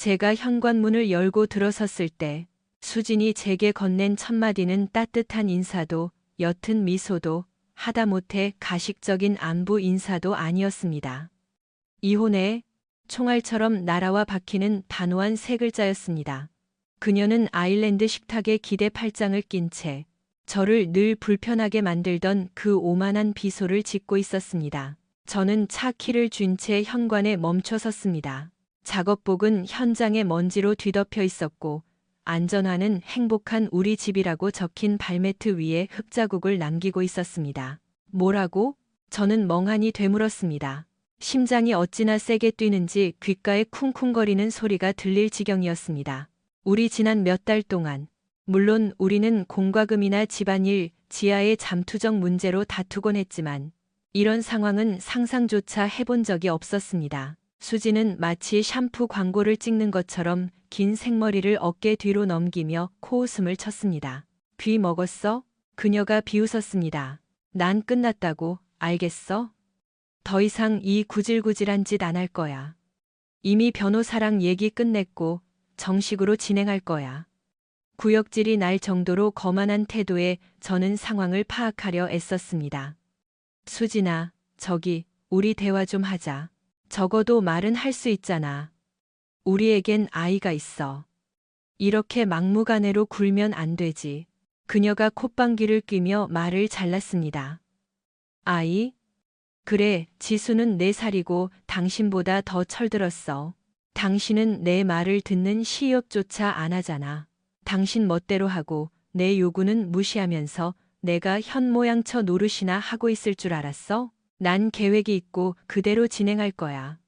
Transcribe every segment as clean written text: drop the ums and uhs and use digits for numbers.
제가 현관문을 열고 들어섰을 때 수진이 제게 건넨 첫마디는 따뜻한 인사도 옅은 미소도 하다못해 가식적인 안부 인사도 아니었습니다. 이혼해. 총알처럼 날아와 박히는 단호한 세 글자였습니다. 그녀는 아일랜드 식탁에 기대 팔짱을 낀 채 저를 늘 불편하게 만들던 그 오만한 비소를 짓고 있었습니다. 저는 차 키를 쥔 채 현관에 멈춰 섰습니다. 작업복은 현장에 먼지로 뒤덮여 있었고 안전화는 행복한 우리 집이라고 적힌 발매트 위에 흙자국을 남기고 있었습니다. 뭐라고? 저는 멍하니 되물었습니다. 심장이 어찌나 세게 뛰는지 귓가에 쿵쿵거리는 소리가 들릴 지경이었습니다. 우리 지난 몇 달 동안, 물론 우리는 공과 금이나 집안일, 지하의 잠투정 문제로 다투곤 했지만 이런 상황은 상상조차 해본 적이 없었습니다. 수지는 마치 샴푸 광고를 찍는 것처럼 긴 생머리를 어깨 뒤로 넘기며 코웃음을 쳤습니다. 귀 먹었어? 그녀가 비웃었습니다. 난 끝났다고, 알겠어? 더 이상 이 구질구질한 짓 안 할 거야. 이미 변호사랑 얘기 끝냈고 정식으로 진행할 거야. 구역질이 날 정도로 거만한 태도에 저는 상황을 파악하려 애썼습니다. 수진아, 저기, 우리 대화 좀 하자. 적어도 말은 할 수 있잖아. 우리에겐 아이가 있어. 이렇게 막무가내로 굴면 안 되지. 그녀가 콧방귀를 뀌며 말을 잘랐습니다. 아이? 그래, 지수는 4살이고 당신보다 더 철들었어. 당신은 내 말을 듣는 시협조차 안 하잖아. 당신 멋대로 하고 내 요구는 무시하면서 내가 현모양처 노릇이나 하고 있을 줄 알았어? 난 계획이 있고 그대로 진행할 거야.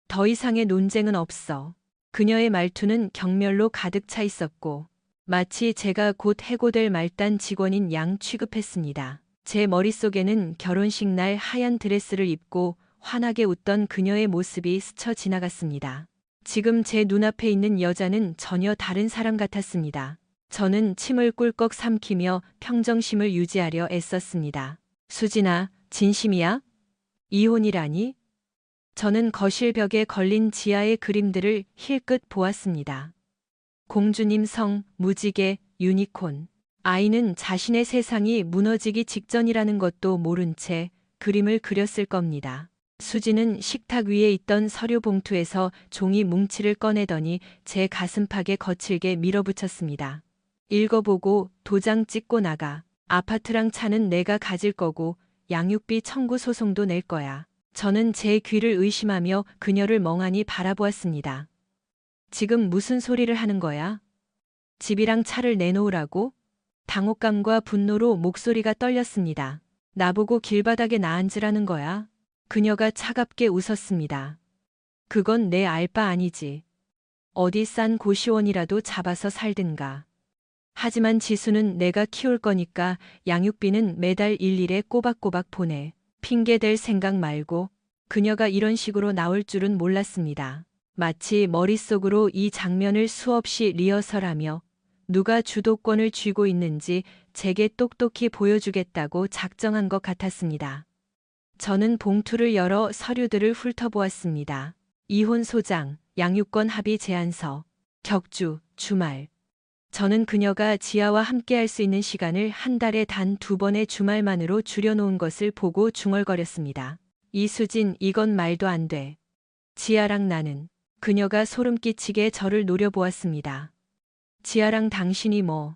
더 이상의 논쟁은 없어. 그녀의 말투는 경멸로 가득 차 있었고 마치 제가 곧 해고될 말단 직원인 양 취급했습니다. 제 머릿속에는 결혼식 날 하얀 드레스를 입고 환하게 웃던 그녀의 모습이 스쳐 지나갔습니다. 지금 제 눈앞에 있는 여자는 전혀 다른 사람 같았습니다. 저는 침을 꿀꺽 삼키며 평정심을 유지하려 애썼습니다. 수진아, 진심이야? 이혼이라니? 저는 거실 벽에 걸린 지아의 그림들을 힐끗 보았습니다. 공주님 성, 무지개, 유니콘. 아이는 자신의 세상이 무너지기 직전이라는 것도 모른 채 그림을 그렸을 겁니다. 수지는 식탁 위에 있던 서류 봉투에서 종이 뭉치를 꺼내더니 제 가슴팍에 거칠게 밀어붙였습니다. 읽어보고 도장 찍고 나가. 아파트랑 차는 내가 가질 거고 양육비 청구 소송도 낼 거야. 저는 제 귀를 의심하며 그녀를 멍하니 바라보았습니다. 지금 무슨 소리를 하는 거야? 집이랑 차를 내놓으라고? 당혹감과 분노로 목소리가 떨렸습니다. 나보고 길바닥에 나앉으라는 거야? 그녀가 차갑게 웃었습니다. 그건 내 알 바 아니지. 어디 싼 고시원이라도 잡아서 살든가. 하지만 지수는 내가 키울 거니까 양육비는 매달 일일에 꼬박꼬박 보내. 핑계댈 생각 말고. 그녀가 이런 식으로 나올 줄은 몰랐습니다. 마치 머릿속으로 이 장면을 수없이 리허설하며 누가 주도권을 쥐고 있는지 제게 똑똑히 보여주겠다고 작정한 것 같았습니다. 저는 봉투를 열어 서류들을 훑어보았습니다. 이혼 소장, 양육권 합의 제안서, 격주, 주말. 저는 그녀가 지아와 함께할 수 있는 시간을 한 달에 단 2번의 주말만으로 줄여놓은 것을 보고 중얼거렸습니다. 이수진, 이건 말도 안 돼. 지아랑 나는. 그녀가 소름 끼치게 저를 노려보았습니다. 지아랑 당신이 뭐.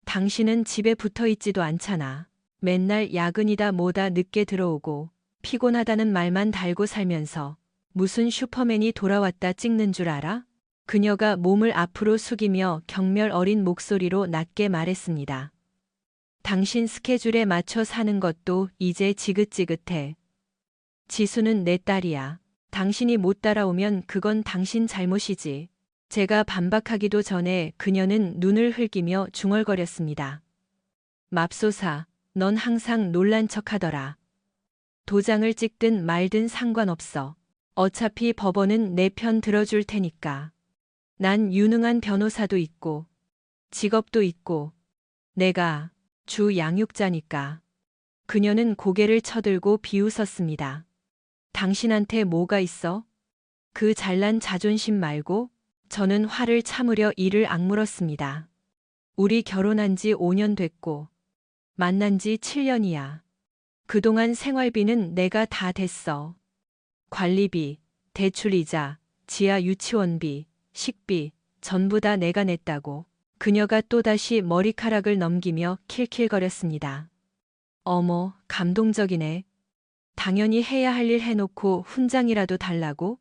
당신은 집에 붙어 있지도 않잖아. 맨날 야근이다 뭐다 늦게 들어오고 피곤하다는 말만 달고 살면서 무슨 슈퍼맨이 돌아왔다 찍는 줄 알아? 그녀가 몸을 앞으로 숙이며 경멸 어린 목소리로 낮게 말했습니다. 당신 스케줄에 맞춰 사는 것도 이제 지긋지긋해. 지수는 내 딸이야. 당신이 못 따라오면 그건 당신 잘못이지. 제가 반박하기도 전에 그녀는 눈을 흘기며 중얼거렸습니다. 맙소사, 넌 항상 놀란 척하더라. 도장을 찍든 말든 상관없어. 어차피 법원은 내 편 들어줄 테니까. 난 유능한 변호사도 있고 직업도 있고 내가 주 양육자니까. 그녀는 고개를 쳐들고 비웃었습니다. 당신한테 뭐가 있어? 그 잘난 자존심 말고? 저는 화를 참으려 이를 악물었습니다. 우리 결혼한 지 5년 됐고 만난 지 7년이야. 그동안 생활비는 내가 다 댔어. 관리비, 대출이자, 지하 유치원비, 식비 전부 다 내가 냈다고. 그녀가 또다시 머리카락을 넘기며 킬킬거렸습니다. 어머, 감동적이네. 당연히 해야 할 일 해놓고 훈장이라도 달라고?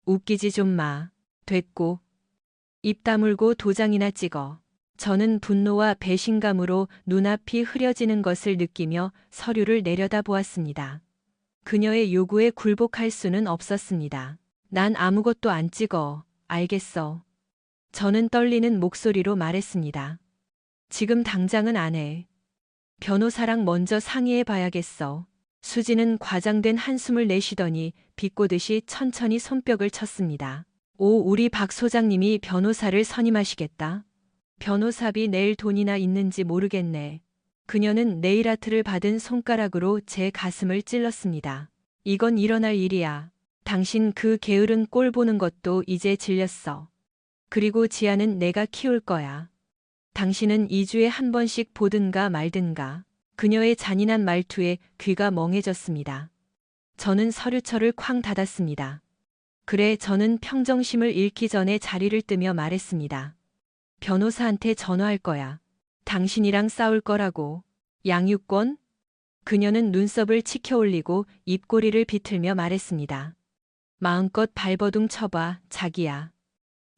웃기지 좀 마. 됐고. 입 다물고 도장이나 찍어. 저는 분노와 배신감으로 눈앞이 흐려지는 것을 느끼며 서류를 내려다보았습니다. 그녀의 요구에 굴복할 수는 없었습니다. 난 아무것도 안 찍어. 알겠어. 저는 떨리는 목소리로 말했습니다. 지금 당장은 안 해. 변호사랑 먼저 상의해 봐야겠어. 수지는 과장된 한숨을 내쉬더니 비꼬듯이 천천히 손뼉을 쳤습니다. 오, 우리 박 소장님이 변호사를 선임하시겠다. 변호사비 낼 돈이나 있는지 모르겠네. 그녀는 네일아트를 받은 손가락으로 제 가슴을 찔렀습니다. 이건 일어날 일이야. 당신 그 게으른 꼴 보는 것도 이제 질렸어. 그리고 지아는 내가 키울 거야. 당신은 2주에 한 번씩 보든가 말든가. 그녀의 잔인한 말투에 귀가 멍해졌습니다. 저는 서류철을 쾅 닫았습니다. 그래, 저는 평정심을 잃기 전에 자리를 뜨며 말했습니다. 변호사한테 전화할 거야. 당신이랑 싸울 거라고. 양육권? 그녀는 눈썹을 치켜 올리고 입꼬리를 비틀며 말했습니다. 마음껏 발버둥 쳐봐, 자기야.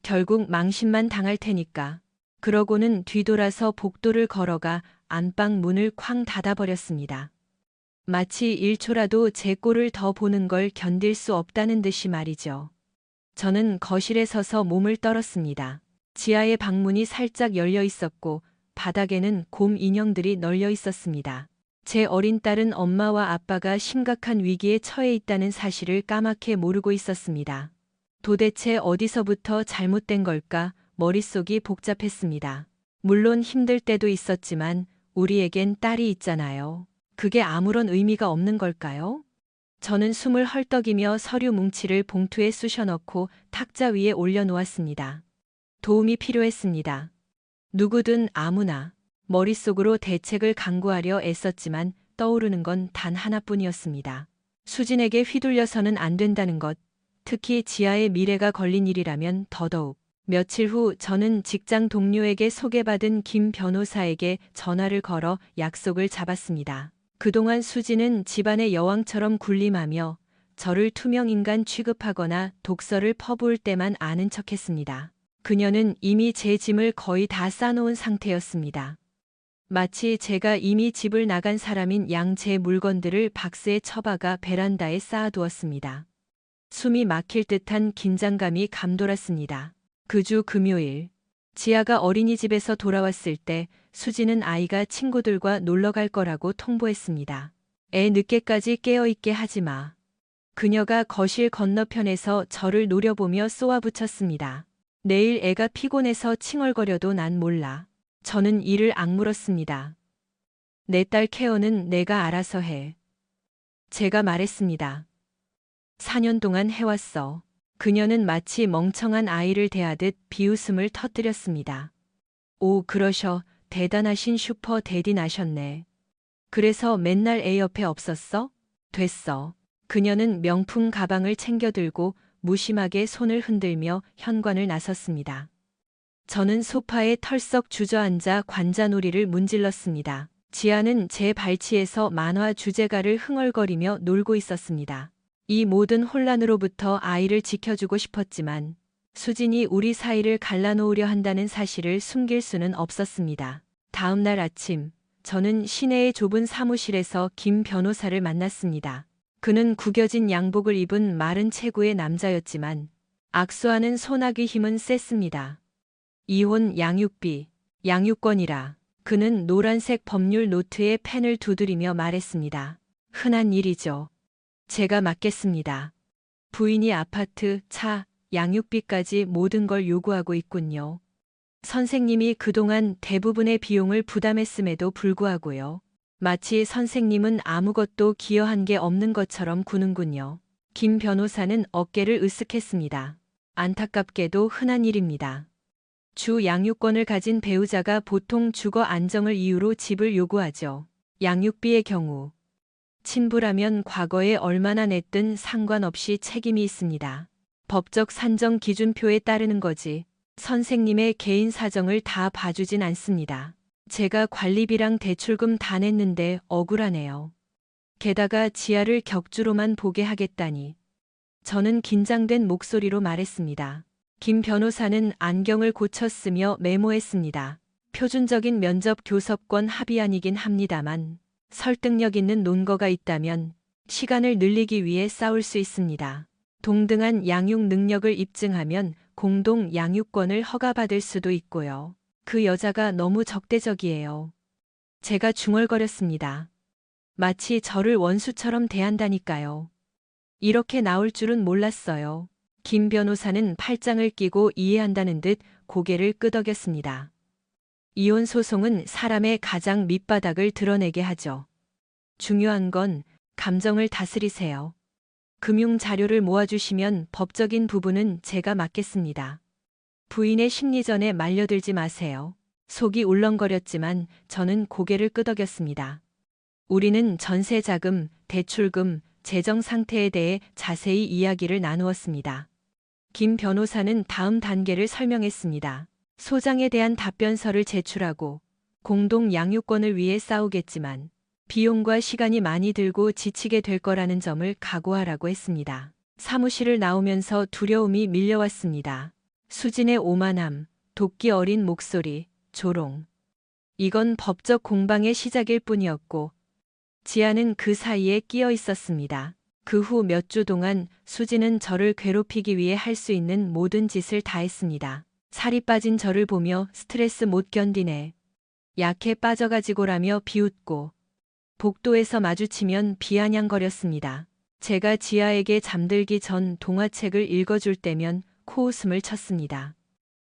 결국 망신만 당할 테니까. 그러고는 뒤돌아서 복도를 걸어가 안방 문을 쾅 닫아버렸습니다. 마치 1초라도 제 꼴을 더 보는 걸 견딜 수 없다는 듯이 말이죠. 저는 거실에 서서 몸을 떨었습니다. 지하의 방문이 살짝 열려 있었고 바닥에는 곰 인형들이 널려 있었습니다. 제 어린 딸은 엄마와 아빠가 심각한 위기에 처해 있다는 사실을 까맣게 모르고 있었습니다. 도대체 어디서부터 잘못된 걸까? 머릿속이 복잡했습니다. 물론 힘들 때도 있었지만 우리에겐 딸이 있잖아요. 그게 아무런 의미가 없는 걸까요? 저는 숨을 헐떡이며 서류 뭉치를 봉투에 쑤셔 넣고 탁자 위에 올려놓았습니다. 도움이 필요했습니다. 누구든 아무나. 머릿속으로 대책을 강구하려 애썼지만 떠오르는 건 단 하나뿐이었습니다. 수진에게 휘둘려서는 안 된다는 것, 특히 지아의 미래가 걸린 일이라면 더더욱. 며칠 후 저는 직장 동료에게 소개받은 김 변호사에게 전화를 걸어 약속을 잡았습니다. 그동안 수지는 집안의 여왕처럼 군림하며 저를 투명인간 취급하거나 독서를 퍼부을 때만 아는 척했습니다. 그녀는 이미 제 짐을 거의 다 싸놓은 상태였습니다. 마치 제가 이미 집을 나간 사람인 양 제 물건들을 박스에 처박아 베란다에 쌓아두었습니다. 숨이 막힐 듯한 긴장감이 감돌았습니다. 그 주 금요일, 지아가 어린이집에서 돌아왔을 때 수지는 아이가 친구들과 놀러 갈 거라고 통보했습니다. 애 늦게까지 깨어있게 하지 마. 그녀가 거실 건너편에서 저를 노려보며 쏘아붙였습니다. 내일 애가 피곤해서 칭얼거려도 난 몰라. 저는 이를 악물었습니다. 내 딸 케어는 내가 알아서 해. 제가 말했습니다. 4년 동안 해왔어. 그녀는 마치 멍청한 아이를 대하듯 비웃음을 터뜨렸습니다. 오, 그러셔. 대단하신 슈퍼 대디 나셨네. 그래서 맨날 애 옆에 없었어? 됐어. 그녀는 명품 가방을 챙겨들고 무심하게 손을 흔들며 현관을 나섰습니다. 저는 소파에 털썩 주저앉아 관자놀이를 문질렀습니다. 지아는 제 발치에서 만화 주제가를 흥얼거리며 놀고 있었습니다. 이 모든 혼란으로부터 아이를 지켜주고 싶었지만 수진이 우리 사이를 갈라놓으려 한다는 사실을 숨길 수는 없었습니다. 다음 날 아침, 저는 시내의 좁은 사무실에서 김 변호사를 만났습니다. 그는 구겨진 양복을 입은 마른 체구의 남자였지만 악수하는 소나기 힘은 셌습니다. 이혼 양육비, 양육권이라. 그는 노란색 법률 노트에 펜을 두드리며 말했습니다. 흔한 일이죠. 제가 맡겠습니다. 부인이 아파트, 차, 양육비까지 모든 걸 요구하고 있군요. 선생님이 그동안 대부분의 비용을 부담했음에도 불구하고요. 마치 선생님은 아무것도 기여한 게 없는 것처럼 구는군요. 김 변호사는 어깨를 으쓱했습니다. 안타깝게도 흔한 일입니다. 주 양육권을 가진 배우자가 보통 주거 안정을 이유로 집을 요구하죠. 양육비의 경우 친부라면 과거에 얼마나 냈든 상관없이 책임이 있습니다. 법적 산정 기준표에 따르는 거지 선생님의 개인 사정을 다 봐주진 않습니다. 제가 관리비랑 대출금 다 냈는데 억울하네요. 게다가 지아를 격주로만 보게 하겠다니. 저는 긴장된 목소리로 말했습니다. 김 변호사는 안경을 고쳤으며 메모했습니다. 표준적인 면접 교섭권 합의안이긴 합니다만 설득력 있는 논거가 있다면 시간을 늘리기 위해 싸울 수 있습니다. 동등한 양육 능력을 입증하면 공동 양육권을 허가받을 수도 있고요. 그 여자가 너무 적대적이에요. 제가 중얼거렸습니다. 마치 저를 원수처럼 대한다니까요. 이렇게 나올 줄은 몰랐어요. 김 변호사는 팔짱을 끼고 이해한다는 듯 고개를 끄덕였습니다. 이혼 소송은 사람의 가장 밑바닥을 드러내게 하죠. 중요한 건 감정을 다스리세요. 금융 자료를 모아주시면 법적인 부분은 제가 맡겠습니다. 부인의 심리전에 말려들지 마세요. 속이 울렁거렸지만 저는 고개를 끄덕였습니다. 우리는 전세 자금, 대출금, 재정 상태에 대해 자세히 이야기를 나누었습니다. 김 변호사는 다음 단계를 설명했습니다. 소장에 대한 답변서를 제출하고 공동 양육권을 위해 싸우겠지만 비용과 시간이 많이 들고 지치게 될 거라는 점을 각오하라고 했습니다. 사무실을 나오면서 두려움이 밀려왔습니다. 수진의 오만함, 도끼 어린 목소리, 조롱. 이건 법적 공방의 시작일 뿐이었고 지아는 그 사이에 끼어 있었습니다. 그 후 몇 주 동안 수진은 저를 괴롭히기 위해 할 수 있는 모든 짓을 다 했습니다. 살이 빠진 저를 보며 스트레스 못 견디네. 약해 빠져가지고라며 비웃고 복도에서 마주치면 비아냥거렸습니다. 제가 지아에게 잠들기 전 동화책을 읽어줄 때면 코웃음을 쳤습니다.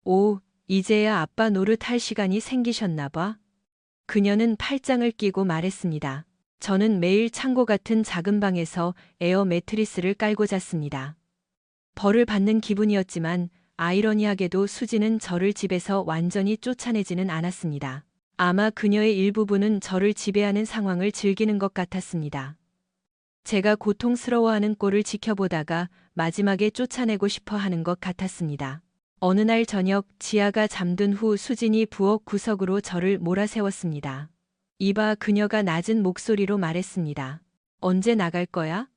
오, 이제야 아빠 노릇할 시간이 생기셨나 봐. 그녀는 팔짱을 끼고 말했습니다. 저는 매일 창고 같은 작은 방에서 에어 매트리스를 깔고 잤습니다. 벌을 받는 기분이었지만 아이러니하게도 수지는 저를 집에서 완전히 쫓아내지는 않았습니다. 아마 그녀의 일부분은 저를 지배하는 상황을 즐기는 것 같았습니다. 제가 고통스러워하는 꼴을 지켜보다가 마지막에 쫓아내고 싶어 하는 것 같았습니다. 어느 날 저녁 지아가 잠든 후 수진이 부엌 구석으로 저를 몰아세웠습니다. 이봐 그녀가 낮은 목소리로 말했습니다. 언제 나갈 거야?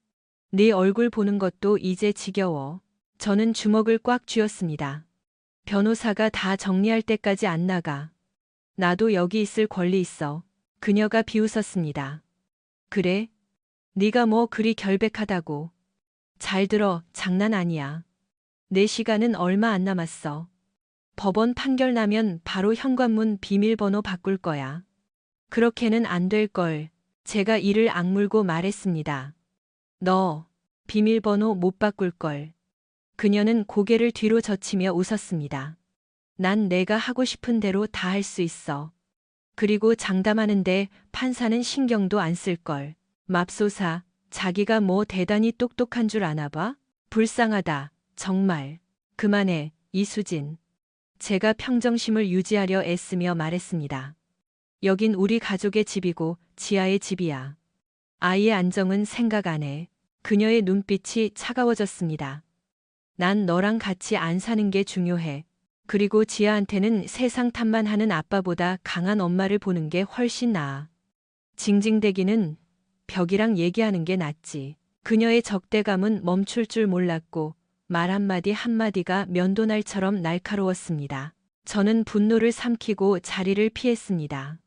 네 얼굴 보는 것도 이제 지겨워. 저는 주먹을 꽉 쥐었습니다. 변호사가 다 정리할 때까지 안 나가. 나도 여기 있을 권리 있어. 그녀가 비웃었습니다. 그래? 네가 뭐 그리 결백하다고. 잘 들어, 장난 아니야. 내 시간은 얼마 안 남았어. 법원 판결 나면 바로 현관문 비밀번호 바꿀 거야. 그렇게는 안 될 걸. 제가 이를 악물고 말했습니다. 너 비밀번호 못 바꿀 걸. 그녀는 고개를 뒤로 젖히며 웃었습니다. 난 내가 하고 싶은 대로 다 할 수 있어. 그리고 장담하는데 판사는 신경도 안 쓸 걸. 맙소사, 자기가 뭐 대단히 똑똑한 줄 아나 봐? 불쌍하다, 정말. 그만해, 이수진. 제가 평정심을 유지하려 애쓰며 말했습니다. 여긴 우리 가족의 집이고 지아의 집이야. 아이의 안정은 생각 안 해. 그녀의 눈빛이 차가워졌습니다. 난 너랑 같이 안 사는 게 중요해. 그리고 지아한테는 세상 탓만 하는 아빠보다 강한 엄마를 보는 게 훨씬 나아. 징징대기는 벽이랑 얘기하는 게 낫지. 그녀의 적대감은 멈출 줄 몰랐고 말 한마디 한마디가 면도날처럼 날카로웠습니다. 저는 분노를 삼키고 자리를 피했습니다.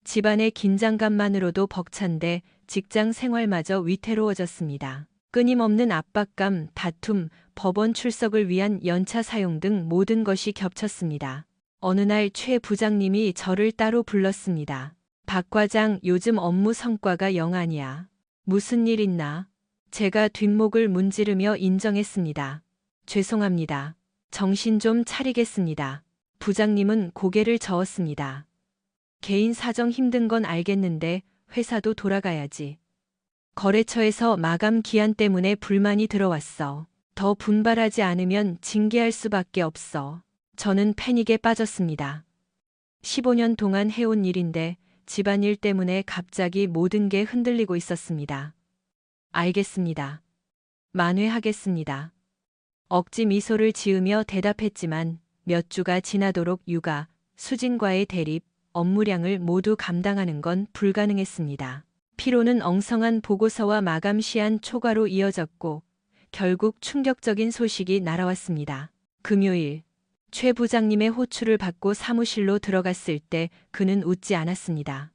집안의 긴장감만으로도 벅찬데 직장 생활마저 위태로워졌습니다. 끊임없는 압박감, 다툼, 법원 출석을 위한 연차 사용 등 모든 것이 겹쳤습니다. 어느 날 최 부장님이 저를 따로 불렀습니다. 박 과장, 요즘 업무 성과가 영 아니야. 무슨 일 있나? 제가 뒷목을 문지르며 인정했습니다. 죄송합니다. 정신 좀 차리겠습니다. 부장님은 고개를 저었습니다. 개인 사정 힘든 건 알겠는데 회사도 돌아가야지. 거래처에서 마감 기한 때문에 불만이 들어왔어. 더 분발하지 않으면 징계할 수밖에 없어. 저는 패닉에 빠졌습니다. 15년 동안 해온 일인데 집안일 때문에 갑자기 모든 게 흔들리고 있었습니다. 알겠습니다. 만회하겠습니다. 억지 미소를 지으며 대답했지만 몇 주가 지나도록 육아, 수진과의 대립, 업무량을 모두 감당하는 건 불가능했습니다. 피로는 엉성한 보고서와 마감 시한 초과로 이어졌고 결국 충격적인 소식이 날아왔습니다. 금요일, 최 부장님의 호출을 받고 사무실로 들어갔을 때 그는 웃지 않았습니다.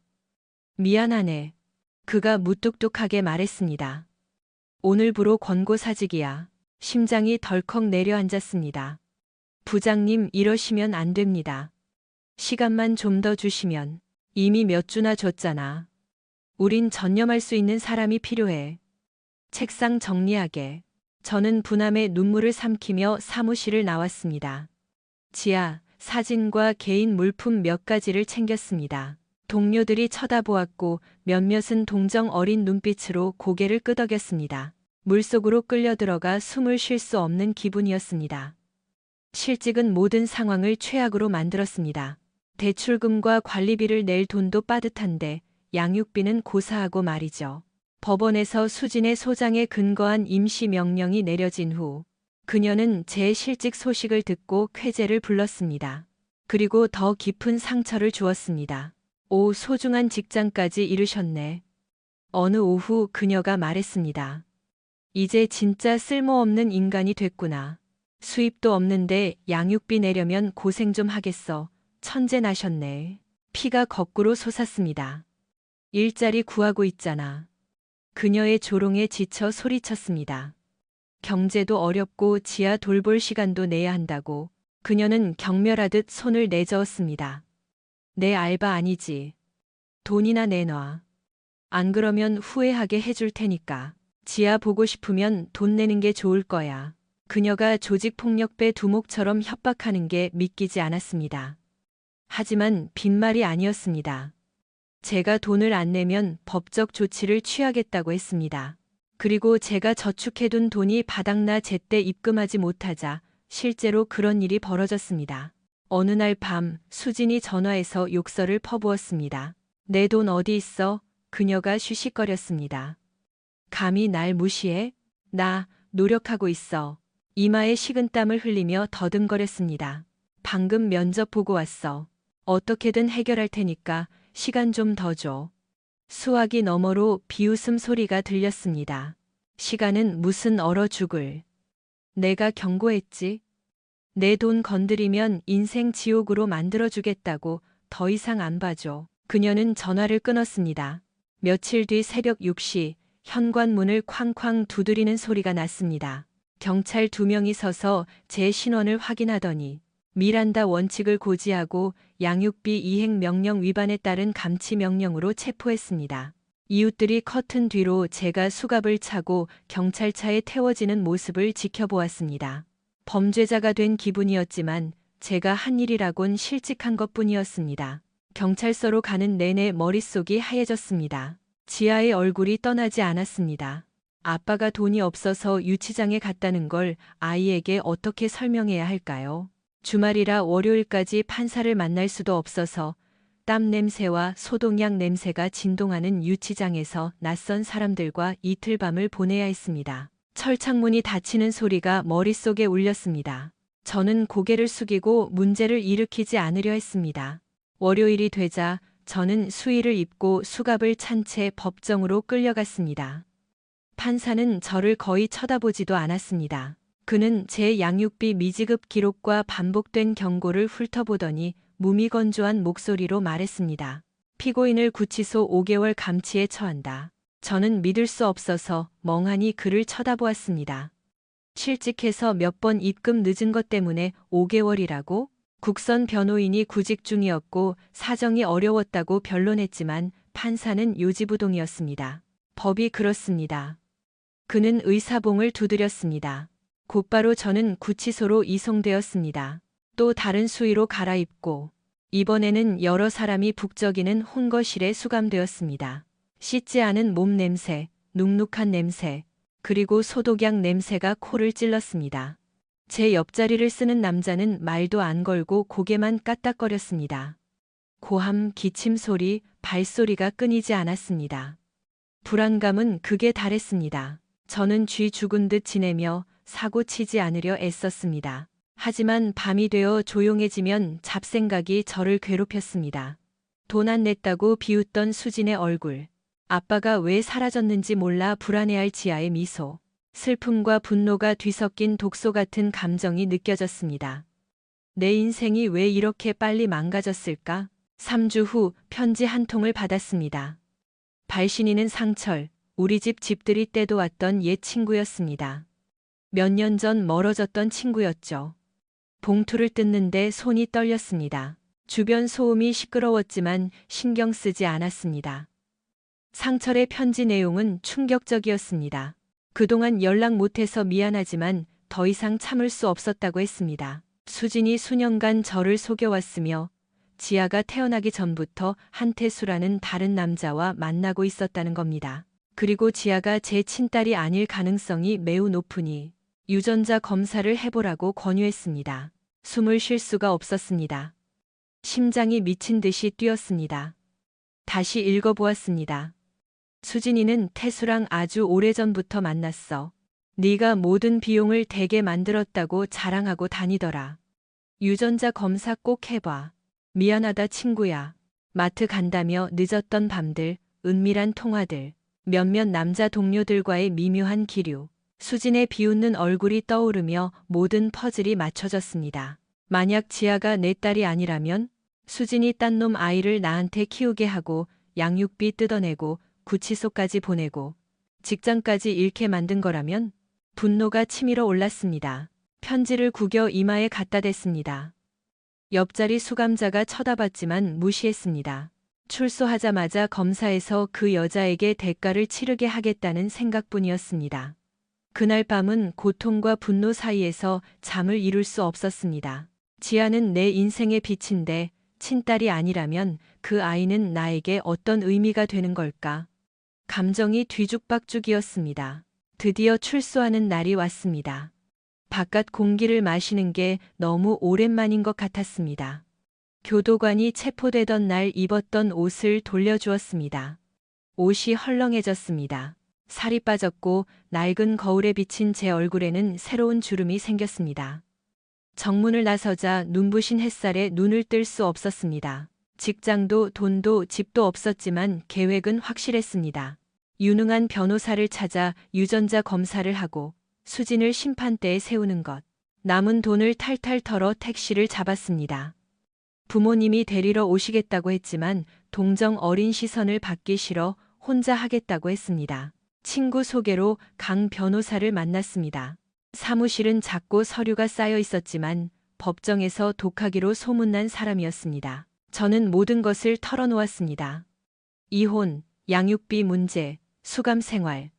미안하네. 그가 무뚝뚝하게 말했습니다. 오늘부로 권고사직이야. 심장이 덜컥 내려앉았습니다. 부장님 이러시면 안 됩니다. 시간만 좀 더 주시면. 이미 몇 주나 줬잖아. 우린 전념할 수 있는 사람이 필요해. 책상 정리하게. 저는 분함에 눈물을 삼키며 사무실을 나왔습니다. 지하, 사진과 개인 물품 몇 가지를 챙겼습니다. 동료들이 쳐다보았고 몇몇은 동정 어린 눈빛으로 고개를 끄덕였습니다. 물속으로 끌려 들어가 숨을 쉴 수 없는 기분이었습니다. 실직은 모든 상황을 최악으로 만들었습니다. 대출금과 관리비를 낼 돈도 빠듯한데 양육비는 고사하고 말이죠. 법원에서 수진의 소장에 근거한 임시 명령이 내려진 후 그녀는 제 실직 소식을 듣고 쾌재를 불렀습니다. 그리고 더 깊은 상처를 주었습니다. 오, 소중한 직장까지 잃으셨네. 어느 오후 그녀가 말했습니다. 이제 진짜 쓸모없는 인간이 됐구나. 수입도 없는데 양육비 내려면 고생 좀 하겠어. 천재 나셨네. 피가 거꾸로 솟았습니다. 일자리 구하고 있잖아. 그녀의 조롱에 지쳐 소리쳤습니다. 경제도 어렵고 지하 돌볼 시간도 내야 한다고. 그녀는 경멸하듯 손을 내저었습니다. 내 알바 아니지. 돈이나 내놔. 안 그러면 후회하게 해줄 테니까. 지하 보고 싶으면 돈 내는 게 좋을 거야. 그녀가 조직폭력배 두목처럼 협박하는 게 믿기지 않았습니다. 하지만 빈말이 아니었습니다. 제가 돈을 안 내면 법적 조치를 취하겠다고 했습니다. 그리고 제가 저축해둔 돈이 바닥나 제때 입금하지 못하자 실제로 그런 일이 벌어졌습니다. 어느 날 밤 수진이 전화해서 욕설을 퍼부었습니다. 내 돈 어디 있어? 그녀가 쉬쉬거렸습니다. 감히 날 무시해? 나 노력하고 있어. 이마에 식은땀을 흘리며 더듬거렸습니다. 방금 면접 보고 왔어. 어떻게든 해결할 테니까 시간 좀 더 줘. 수화기 너머로 비웃음 소리가 들렸습니다. 시간은 무슨 얼어 죽을. 내가 경고했지. 내 돈 건드리면 인생 지옥으로 만들어주겠다고. 더 이상 안 봐줘. 그녀는 전화를 끊었습니다. 며칠 뒤 새벽 6시 현관문을 쾅쾅 두드리는 소리가 났습니다. 경찰 2명이 서서 제 신원을 확인하더니 미란다 원칙을 고지하고 양육비 이행 명령 위반에 따른 감치 명령으로 체포했습니다. 이웃들이 커튼 뒤로 제가 수갑을 차고 경찰차에 태워지는 모습을 지켜보았습니다. 범죄자가 된 기분이었지만 제가 한 일이라곤 실직한 것뿐이었습니다. 경찰서로 가는 내내 머릿속이 하얘졌습니다. 지아의 얼굴이 떠나지 않았습니다. 아빠가 돈이 없어서 유치장에 갔다는 걸 아이에게 어떻게 설명해야 할까요? 주말이라 월요일까지 판사를 만날 수도 없어서 땀 냄새와 소독약 냄새가 진동하는 유치장에서 낯선 사람들과 이틀 밤을 보내야 했습니다. 철창문이 닫히는 소리가 머릿속에 울렸습니다. 저는 고개를 숙이고 문제를 일으키지 않으려 했습니다. 월요일이 되자 저는 수의를 입고 수갑을 찬 채 법정으로 끌려갔습니다. 판사는 저를 거의 쳐다보지도 않았습니다. 그는 제 양육비 미지급 기록과 반복된 경고를 훑어보더니 무미건조한 목소리로 말했습니다. 피고인을 구치소 5개월 감치에 처한다. 저는 믿을 수 없어서 멍하니 그를 쳐다보았습니다. 실직해서 몇 번 입금 늦은 것 때문에 5개월이라고? 국선 변호인이 구직 중이었고 사정이 어려웠다고 변론했지만 판사는 요지부동이었습니다. 법이 그렇습니다. 그는 의사봉을 두드렸습니다. 곧바로 저는 구치소로 이송되었습니다. 또 다른 수의로 갈아입고 이번에는 여러 사람이 북적이는 혼거실에 수감되었습니다. 씻지 않은 몸 냄새, 눅눅한 냄새, 그리고 소독약 냄새가 코를 찔렀습니다. 제 옆자리를 쓰는 남자는 말도 안 걸고 고개만 까딱거렸습니다. 고함, 기침 소리, 발소리가 끊이지 않았습니다. 불안감은 극에 달했습니다. 저는 쥐 죽은 듯 지내며 사고 치지 않으려 애썼습니다. 하지만 밤이 되어 조용해지면 잡생각이 저를 괴롭혔습니다. 돈 안 냈다고 비웃던 수진의 얼굴. 아빠가 왜 사라졌는지 몰라 불안해할 지아의 미소. 슬픔과 분노가 뒤섞인 독소 같은 감정이 느껴졌습니다. 내 인생이 왜 이렇게 빨리 망가졌을까? 3주 후 편지 한 통을 받았습니다. 발신인은 상철, 우리 집 집들이 때도 왔던 옛 친구였습니다. 몇 년 전 멀어졌던 친구였죠. 봉투를 뜯는데 손이 떨렸습니다. 주변 소음이 시끄러웠지만 신경 쓰지 않았습니다. 상철의 편지 내용은 충격적이었습니다. 그동안 연락 못해서 미안하지만 더 이상 참을 수 없었다고 했습니다. 수진이 수년간 저를 속여왔으며 지아가 태어나기 전부터 한태수라는 다른 남자와 만나고 있었다는 겁니다. 그리고 지아가 제 친딸이 아닐 가능성이 매우 높으니 유전자 검사를 해보라고 권유했습니다. 숨을 쉴 수가 없었습니다. 심장이 미친 듯이 뛰었습니다. 다시 읽어보았습니다. 수진이는 태수랑 아주 오래전부터 만났어. 네가 모든 비용을 대게 만들었다고 자랑하고 다니더라. 유전자 검사 꼭 해봐. 미안하다 친구야. 마트 간다며 늦었던 밤들, 은밀한 통화들, 몇몇 남자 동료들과의 미묘한 기류. 수진의 비웃는 얼굴이 떠오르며 모든 퍼즐이 맞춰졌습니다. 만약 지아가 내 딸이 아니라면 수진이 딴 놈 아이를 나한테 키우게 하고 양육비 뜯어내고 구치소까지 보내고 직장까지 잃게 만든 거라면 분노가 치밀어 올랐습니다. 편지를 구겨 이마에 갖다 댔습니다. 옆자리 수감자가 쳐다봤지만 무시했습니다. 출소하자마자 검사에서 그 여자에게 대가를 치르게 하겠다는 생각뿐이었습니다. 그날 밤은 고통과 분노 사이에서 잠을 이룰 수 없었습니다. 지아는 내 인생의 빛인데 친딸이 아니라면 그 아이는 나에게 어떤 의미가 되는 걸까? 감정이 뒤죽박죽이었습니다. 드디어 출소하는 날이 왔습니다. 바깥 공기를 마시는 게 너무 오랜만인 것 같았습니다. 교도관이 체포되던 날 입었던 옷을 돌려주었습니다. 옷이 헐렁해졌습니다. 살이 빠졌고 낡은 거울에 비친 제 얼굴에는 새로운 주름이 생겼습니다. 정문을 나서자 눈부신 햇살에 눈을 뜰 수 없었습니다. 직장도 돈도 집도 없었지만 계획은 확실했습니다. 유능한 변호사를 찾아 유전자 검사를 하고 수진을 심판대에 세우는 것. 남은 돈을 탈탈 털어 택시를 잡았습니다. 부모님이 데리러 오시겠다고 했지만 동정 어린 시선을 받기 싫어 혼자 하겠다고 했습니다. 친구 소개로 강 변호사를 만났습니다. 사무실은 작고 서류가 쌓여 있었지만 법정에서 독하기로 소문난 사람이었습니다. 저는 모든 것을 털어놓았습니다. 이혼, 양육비 문제, 수감 생활,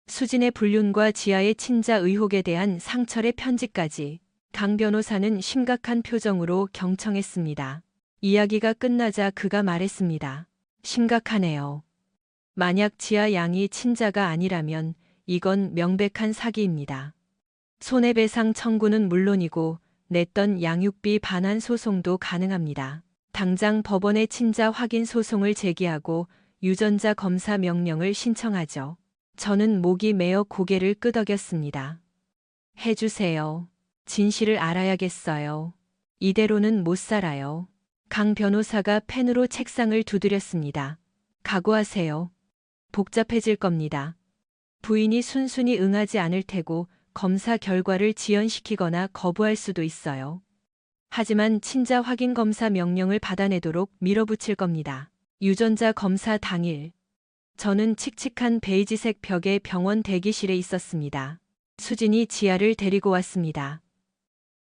수진의 불륜과 지아의 친자 의혹에 대한 상철의 편지까지. 강 변호사는 심각한 표정으로 경청했습니다. 이야기가 끝나자 그가 말했습니다. 심각하네요. 만약 지아 양이 친자가 아니라면 이건 명백한 사기입니다. 손해배상 청구는 물론이고 냈던 양육비 반환 소송도 가능합니다. 당장 법원에 친자 확인 소송을 제기하고 유전자 검사 명령을 신청하죠. 저는 목이 메어 고개를 끄덕였습니다. 해주세요. 진실을 알아야겠어요. 이대로는 못 살아요. 강 변호사가 펜으로 책상을 두드렸습니다. 각오하세요. 복잡해질 겁니다. 부인이 순순히 응하지 않을 테고 검사 결과를 지연시키거나 거부할 수도 있어요. 하지만 친자 확인 검사 명령을 받아내도록 밀어붙일 겁니다. 유전자 검사 당일, 저는 칙칙한 베이지색 벽의 병원 대기실에 있었습니다. 수진이 지아를 데리고 왔습니다.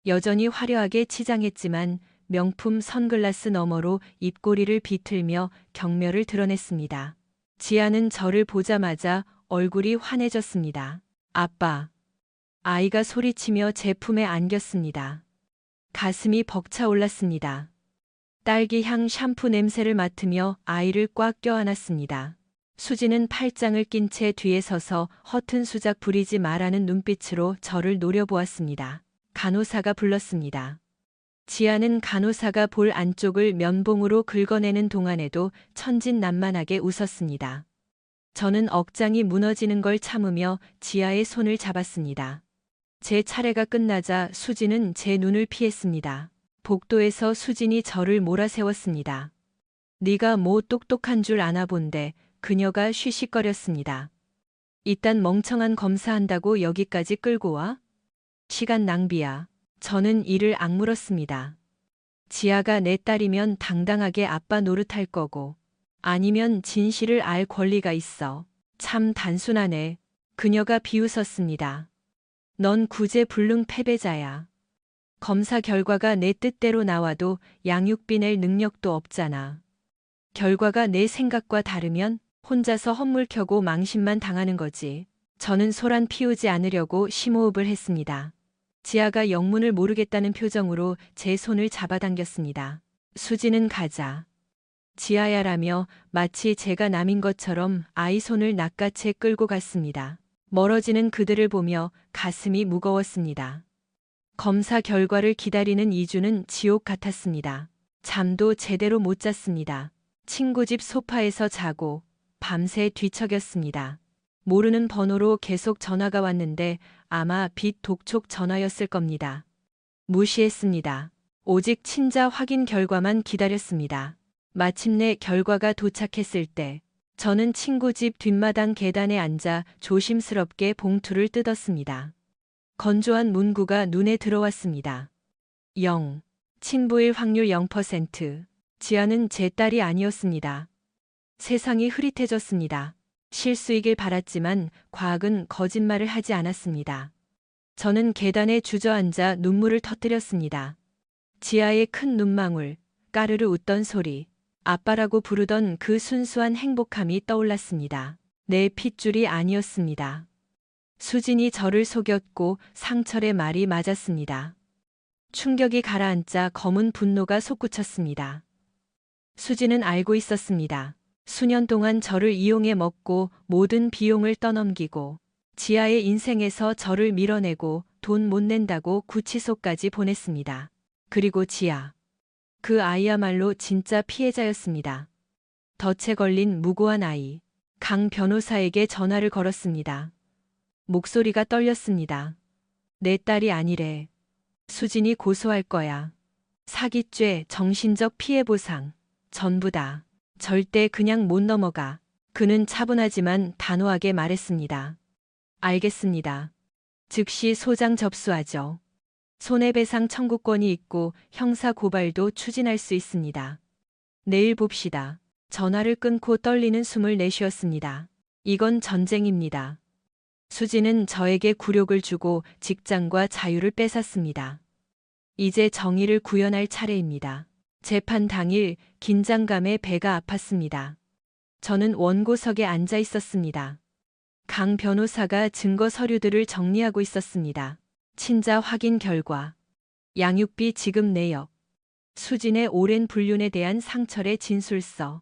여전히 화려하게 치장했지만 명품 선글라스 너머로 입꼬리를 비틀며 경멸을 드러냈습니다. 지아는 저를 보자마자 얼굴이 환해졌습니다. 아빠. 아이가 소리치며 제 품에 안겼습니다. 가슴이 벅차올랐습니다. 딸기 향 샴푸 냄새를 맡으며 아이를 꽉 껴안았습니다. 수지는 팔짱을 낀 채 뒤에 서서 허튼 수작 부리지 말라는 눈빛으로 저를 노려보았습니다. 간호사가 불렀습니다. 지아는 간호사가 볼 안쪽을 면봉으로 긁어내는 동안에도 천진난만하게 웃었습니다. 저는 억장이 무너지는 걸 참으며 지아의 손을 잡았습니다. 제 차례가 끝나자 수진은 제 눈을 피했습니다. 복도에서 수진이 저를 몰아세웠습니다. 네가 뭐 똑똑한 줄 아나 본데. 그녀가 쉬쉬거렸습니다. 이딴 멍청한 검사한다고 여기까지 끌고 와? 시간 낭비야. 저는 이를 악물었습니다. 지아가 내 딸이면 당당하게 아빠 노릇할 거고 아니면 진실을 알 권리가 있어. 참 단순하네. 그녀가 비웃었습니다. 넌 구제불능 패배자야. 검사 결과가 내 뜻대로 나와도 양육비 낼 능력도 없잖아. 결과가 내 생각과 다르면 혼자서 헛물 켜고 망신만 당하는 거지. 저는 소란 피우지 않으려고 심호흡을 했습니다. 지아가 영문을 모르겠다는 표정으로 제 손을 잡아당겼습니다. 수지는 가자. 지아야라며 마치 제가 남인 것처럼 아이 손을 낚아채 끌고 갔습니다. 멀어지는 그들을 보며 가슴이 무거웠습니다. 검사 결과를 기다리는 2주는 지옥 같았습니다. 잠도 제대로 못 잤습니다. 친구 집 소파에서 자고 밤새 뒤척였습니다. 모르는 번호로 계속 전화가 왔는데 아마 빚 독촉 전화였을 겁니다. 무시했습니다. 오직 친자 확인 결과만 기다렸습니다. 마침내 결과가 도착했을 때 저는 친구 집 뒷마당 계단에 앉아 조심스럽게 봉투를 뜯었습니다. 건조한 문구가 눈에 들어왔습니다. 0. 친부일 확률 0%. 지아는 제 딸이 아니었습니다. 세상이 흐릿해졌습니다. 실수이길 바랐지만 과학은 거짓말을 하지 않았습니다. 저는 계단에 주저앉아 눈물을 터뜨렸습니다. 지아의 큰 눈망울, 까르르 웃던 소리, 아빠라고 부르던 그 순수한 행복함이 떠올랐습니다. 내 핏줄이 아니었습니다. 수진이 저를 속였고 상철의 말이 맞았습니다. 충격이 가라앉자 검은 분노가 솟구쳤습니다. 수진은 알고 있었습니다. 수년 동안 저를 이용해 먹고 모든 비용을 떠넘기고 지아의 인생에서 저를 밀어내고 돈 못 낸다고 구치소까지 보냈습니다. 그리고 지아. 그 아이야말로 진짜 피해자였습니다. 덫에 걸린 무고한 아이. 강 변호사에게 전화를 걸었습니다. 목소리가 떨렸습니다. 내 딸이 아니래. 수진이 고소할 거야. 사기죄, 정신적 피해 보상. 전부 다. 절대 그냥 못 넘어가. 그는 차분하지만 단호하게 말했습니다. 알겠습니다. 즉시 소장 접수하죠. 손해배상 청구권이 있고 형사 고발도 추진할 수 있습니다. 내일 봅시다. 전화를 끊고 떨리는 숨을 내쉬었습니다. 이건 전쟁입니다. 수지는 저에게 굴욕을 주고 직장과 자유를 뺏었습니다. 이제 정의를 구현할 차례입니다. 재판 당일 긴장감에 배가 아팠습니다. 저는 원고석에 앉아 있었습니다. 강 변호사가 증거 서류들을 정리하고 있었습니다. 친자 확인 결과, 양육비 지급 내역, 수진의 오랜 불륜에 대한 상철의 진술서.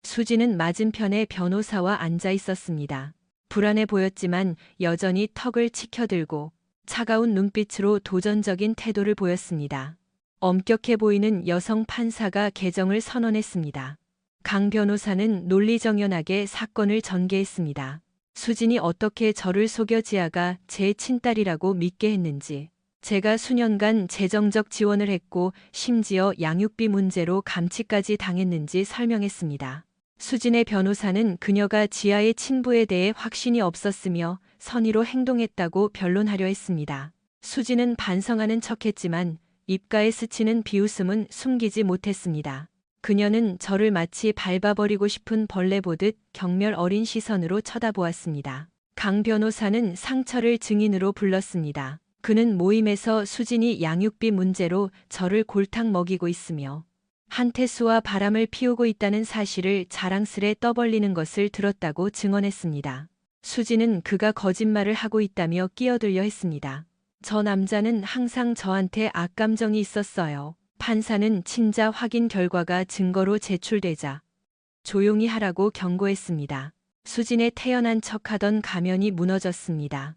수진은 맞은편에 변호사와 앉아 있었습니다. 불안해 보였지만 여전히 턱을 치켜들고 차가운 눈빛으로 도전적인 태도를 보였습니다. 엄격해 보이는 여성 판사가 개정을 선언했습니다. 강 변호사는 논리정연하게 사건을 전개했습니다. 수진이 어떻게 저를 속여 지아가 제 친딸이라고 믿게 했는지, 제가 수년간 재정적 지원을 했고 심지어 양육비 문제로 감치까지 당했는지 설명했습니다. 수진의 변호사는 그녀가 지아의 친부에 대해 확신이 없었으며 선의로 행동했다고 변론하려 했습니다. 수진은 반성하는 척했지만 입가에 스치는 비웃음은 숨기지 못했습니다. 그녀는 저를 마치 밟아버리고 싶은 벌레 보듯 경멸 어린 시선으로 쳐다보았습니다. 강 변호사는 상철을 증인으로 불렀습니다. 그는 모임에서 수진이 양육비 문제로 저를 골탕 먹이고 있으며 한태수와 바람을 피우고 있다는 사실을 자랑스레 떠벌리는 것을 들었다고 증언했습니다. 수진은 그가 거짓말을 하고 있다며 끼어들려 했습니다. 저 남자는 항상 저한테 악감정이 있었어요. 판사는 친자 확인 결과가 증거로 제출되자 조용히 하라고 경고했습니다. 수진의 태연한 척하던 가면이 무너졌습니다.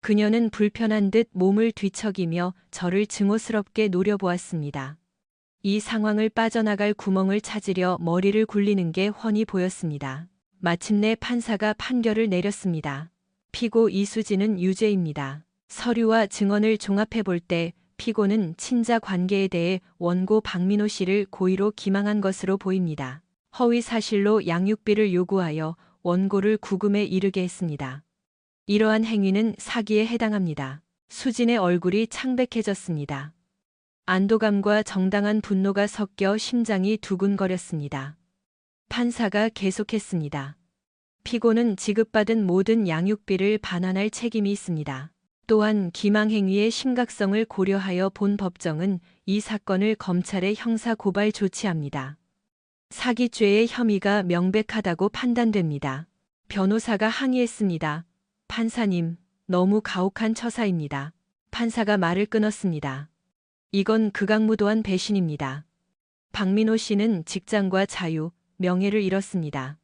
그녀는 불편한 듯 몸을 뒤척이며 저를 증오스럽게 노려보았습니다. 이 상황을 빠져나갈 구멍을 찾으려 머리를 굴리는 게 훤히 보였습니다. 마침내 판사가 판결을 내렸습니다. 피고 이수진은 유죄입니다. 서류와 증언을 종합해 볼 때 피고는 친자 관계에 대해 원고 박민호 씨를 고의로 기망한 것으로 보입니다. 허위 사실로 양육비를 요구하여 원고를 구금에 이르게 했습니다. 이러한 행위는 사기에 해당합니다. 수진의 얼굴이 창백해졌습니다. 안도감과 정당한 분노가 섞여 심장이 두근거렸습니다. 판사가 계속했습니다. 피고는 지급받은 모든 양육비를 반환할 책임이 있습니다. 또한 기망행위의 심각성을 고려하여 본 법정은 이 사건을 검찰에 형사고발 조치합니다. 사기죄의 혐의가 명백하다고 판단됩니다. 변호사가 항의했습니다. 판사님, 너무 가혹한 처사입니다. 판사가 말을 끊었습니다. 이건 극악무도한 배신입니다. 박민호 씨는 직장과 자유, 명예를 잃었습니다.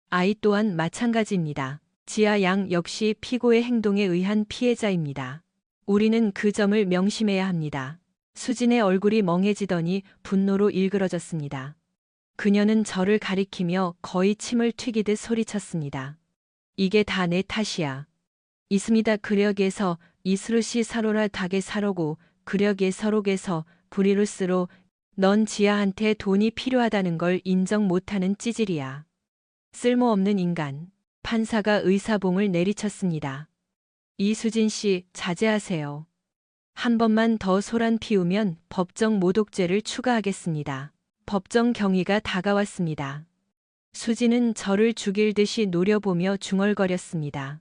아이 또한 마찬가지입니다. 지아 양 역시 피고의 행동에 의한 피해자입니다. 우리는 그 점을 명심해야 합니다. 수진의 얼굴이 멍해지더니 분노로 일그러졌습니다. 그녀는 저를 가리키며 거의 침을 튀기듯 소리쳤습니다. 이게 다 내 탓이야. 있습니다. 그력에서 이스루시 사로라 닭에 사로고 그력의 서록에서 브리루스로 넌 지아한테 돈이 필요하다는 걸 인정 못하는 찌질이야. 쓸모없는 인간. 판사가 의사봉을 내리쳤습니다. 이수진 씨, 자제하세요. 한 번만 더 소란 피우면 법정 모독죄를 추가하겠습니다. 법정 경위가 다가왔습니다. 수진은 저를 죽일 듯이 노려보며 중얼거렸습니다.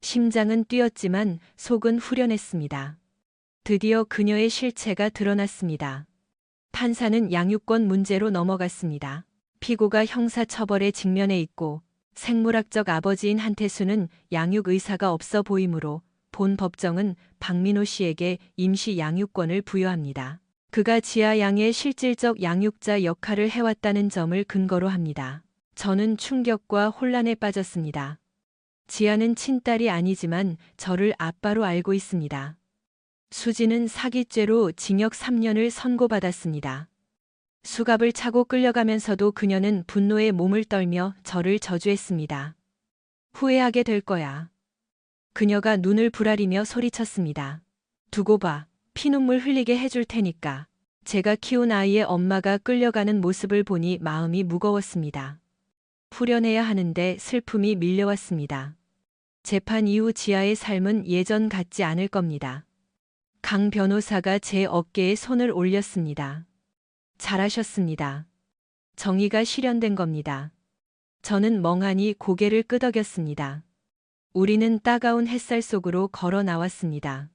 심장은 뛰었지만 속은 후련했습니다. 드디어 그녀의 실체가 드러났습니다. 판사는 양육권 문제로 넘어갔습니다. 피고가 형사처벌에 직면해 있고 생물학적 아버지인 한태수는 양육 의사가 없어 보이므로 본 법정은 박민호 씨에게 임시 양육권을 부여합니다. 그가 지아 양의 실질적 양육자 역할을 해왔다는 점을 근거로 합니다. 저는 충격과 혼란에 빠졌습니다. 지아는 친딸이 아니지만 저를 아빠로 알고 있습니다. 수지는 사기죄로 징역 3년을 선고받았습니다. 수갑을 차고 끌려가면서도 그녀는 분노에 몸을 떨며 저를 저주했습니다. 후회하게 될 거야. 그녀가 눈을 부라리며 소리쳤습니다. 두고 봐. 피눈물 흘리게 해줄 테니까. 제가 키운 아이의 엄마가 끌려가는 모습을 보니 마음이 무거웠습니다. 후련해야 하는데 슬픔이 밀려왔습니다. 재판 이후 지아의 삶은 예전 같지 않을 겁니다. 강 변호사가 제 어깨에 손을 올렸습니다. 잘하셨습니다. 정의가 실현된 겁니다. 저는 멍하니 고개를 끄덕였습니다. 우리는 따가운 햇살 속으로 걸어 나왔습니다.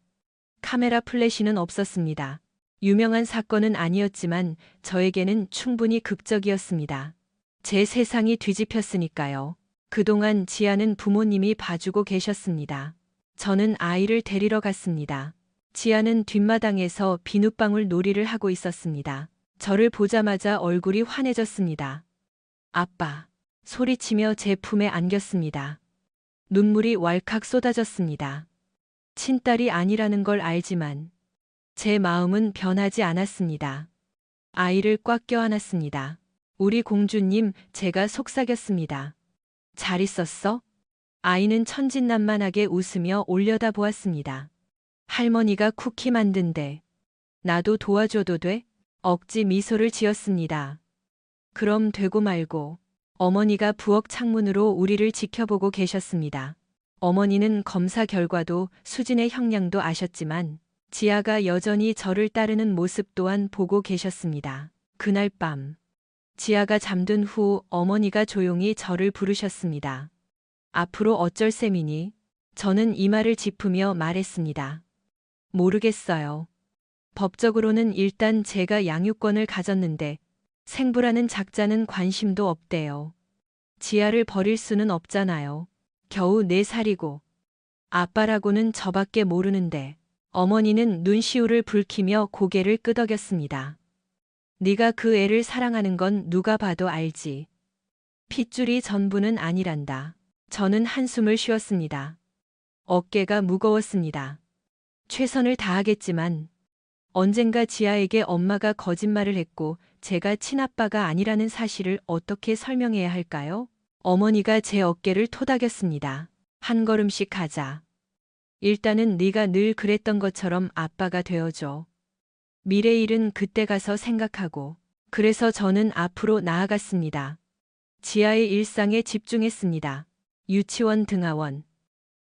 카메라 플래시는 없었습니다. 유명한 사건은 아니었지만 저에게는 충분히 극적이었습니다. 제 세상이 뒤집혔으니까요. 그동안 지아는 부모님이 봐주고 계셨습니다. 저는 아이를 데리러 갔습니다. 지아는 뒷마당에서 비눗방울 놀이를 하고 있었습니다. 저를 보자마자 얼굴이 환해졌습니다. 아빠, 소리치며 제 품에 안겼습니다. 눈물이 왈칵 쏟아졌습니다. 친딸이 아니라는 걸 알지만 제 마음은 변하지 않았습니다. 아이를 꽉 껴안았습니다. 우리 공주님, 제가 속삭였습니다. 잘 있었어? 아이는 천진난만하게 웃으며 올려다 보았습니다. 할머니가 쿠키 만든대. 나도 도와줘도 돼? 억지 미소를 지었습니다. 그럼 되고 말고. 어머니가 부엌 창문으로 우리를 지켜보고 계셨습니다. 어머니는 검사 결과도 수진의 형량도 아셨지만 지아가 여전히 저를 따르는 모습 또한 보고 계셨습니다. 그날 밤 지아가 잠든 후 어머니가 조용히 저를 부르셨습니다. 앞으로 어쩔 셈이니? 저는 이마를 짚으며 말했습니다. 모르겠어요. 법적으로는 일단 제가 양육권을 가졌는데 생부라는 작자는 관심도 없대요. 지아를 버릴 수는 없잖아요. 겨우 4살이고 아빠라고는 저밖에 모르는데. 어머니는 눈시울을 붉히며 고개를 끄덕였습니다. 네가 그 애를 사랑하는 건 누가 봐도 알지. 핏줄이 전부는 아니란다. 저는 한숨을 쉬었습니다. 어깨가 무거웠습니다. 최선을 다하겠지만 언젠가 지아에게 엄마가 거짓말을 했고 제가 친아빠가 아니라는 사실을 어떻게 설명해야 할까요? 어머니가 제 어깨를 토닥였습니다. 한 걸음씩 가자. 일단은 네가 늘 그랬던 것처럼 아빠가 되어줘. 미래 일은 그때 가서 생각하고. 그래서 저는 앞으로 나아갔습니다. 지아의 일상에 집중했습니다. 유치원 등하원,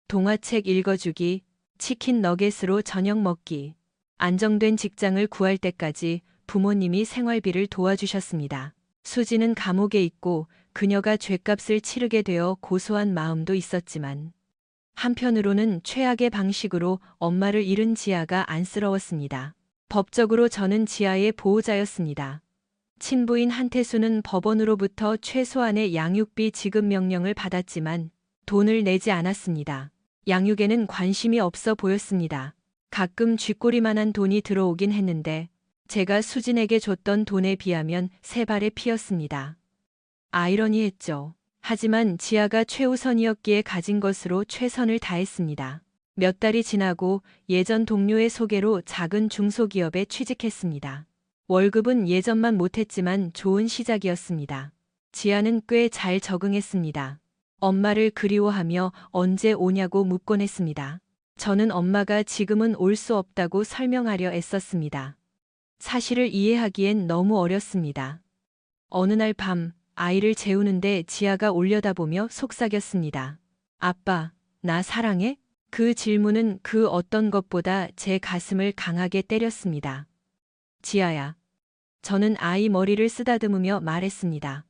동화책 읽어주기, 치킨 너겟으로 저녁 먹기. 안정된 직장을 구할 때까지 부모님이 생활비를 도와주셨습니다. 수지는 감옥에 있고 그녀가 죗값을 치르게 되어 고소한 마음도 있었지만 한편으로는 최악의 방식으로 엄마를 잃은 지아가 안쓰러웠습니다. 법적으로 저는 지아의 보호자였습니다. 친부인 한태수는 법원으로부터 최소한의 양육비 지급 명령을 받았지만 돈을 내지 않았습니다. 양육에는 관심이 없어 보였습니다. 가끔 쥐꼬리만한 돈이 들어오긴 했는데 제가 수진에게 줬던 돈에 비하면 세 발의 피였습니다. 아이러니했죠. 하지만 지아가 최우선이었기에 가진 것으로 최선을 다했습니다. 몇 달이 지나고 예전 동료의 소개로 작은 중소기업에 취직했습니다. 월급은 예전만 못했지만 좋은 시작이었습니다. 지아는 꽤 잘 적응했습니다. 엄마를 그리워하며 언제 오냐고 묻곤 했습니다. 저는 엄마가 지금은 올 수 없다고 설명하려 애썼습니다. 사실을 이해하기엔 너무 어렸습니다. 어느 날 밤 아이를 재우는데 지아가 올려다보며 속삭였습니다. 아빠, 나 사랑해? 그 질문은 그 어떤 것보다 제 가슴을 강하게 때렸습니다. 지아야. 저는 아이 머리를 쓰다듬으며 말했습니다.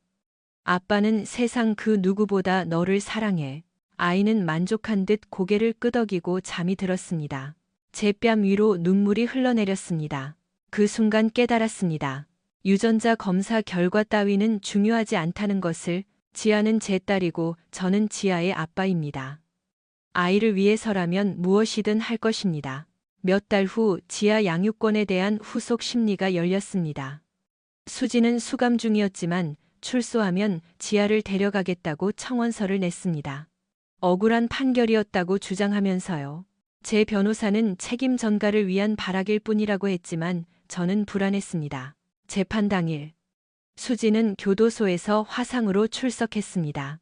아빠는 세상 그 누구보다 너를 사랑해. 아이는 만족한 듯 고개를 끄덕이고 잠이 들었습니다. 제 뺨 위로 눈물이 흘러내렸습니다. 그 순간 깨달았습니다. 유전자 검사 결과 따위는 중요하지 않다는 것을. 지아는 제 딸이고 저는 지아의 아빠입니다. 아이를 위해서라면 무엇이든 할 것입니다. 몇 달 후 지아 양육권에 대한 후속 심리가 열렸습니다. 수지는 수감 중이었지만 출소하면 지아를 데려가겠다고 청원서를 냈습니다. 억울한 판결이었다고 주장하면서요. 제 변호사는 책임 전가를 위한 발악일 뿐이라고 했지만 저는 불안했습니다. 재판 당일 수지는 교도소에서 화상으로 출석했습니다.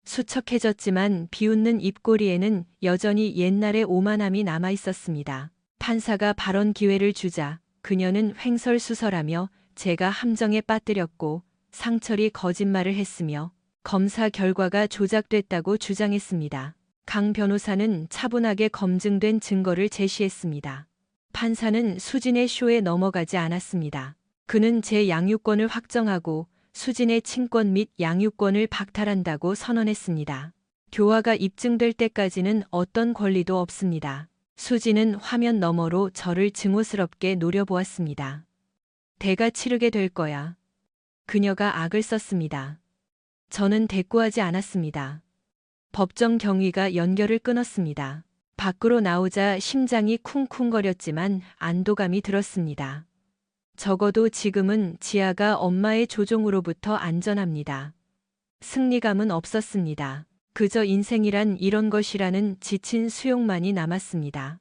수척해졌지만 비웃는 입꼬리에는 여전히 옛날의 오만함이 남아 있었습니다. 판사가 발언 기회를 주자 그녀는 횡설수설하며 제가 함정에 빠뜨렸고 상철이 거짓말을 했으며 검사 결과가 조작됐다고 주장했습니다. 강 변호사는 차분하게 검증된 증거를 제시했습니다. 판사는 수진의 쇼에 넘어가지 않았습니다. 그는 제 양육권을 확정하고 수진의 친권 및 양육권을 박탈한다고 선언했습니다. 교화가 입증될 때까지는 어떤 권리도 없습니다. 수진은 화면 너머로 저를 증오스럽게 노려보았습니다. 대가 치르게 될 거야. 그녀가 악을 썼습니다. 저는 대꾸하지 않았습니다. 법정 경위가 연결을 끊었습니다. 밖으로 나오자 심장이 쿵쿵거렸지만 안도감이 들었습니다. 적어도 지금은 지아가 엄마의 조종으로부터 안전합니다. 승리감은 없었습니다. 그저 인생이란 이런 것이라는 지친 수용만이 남았습니다.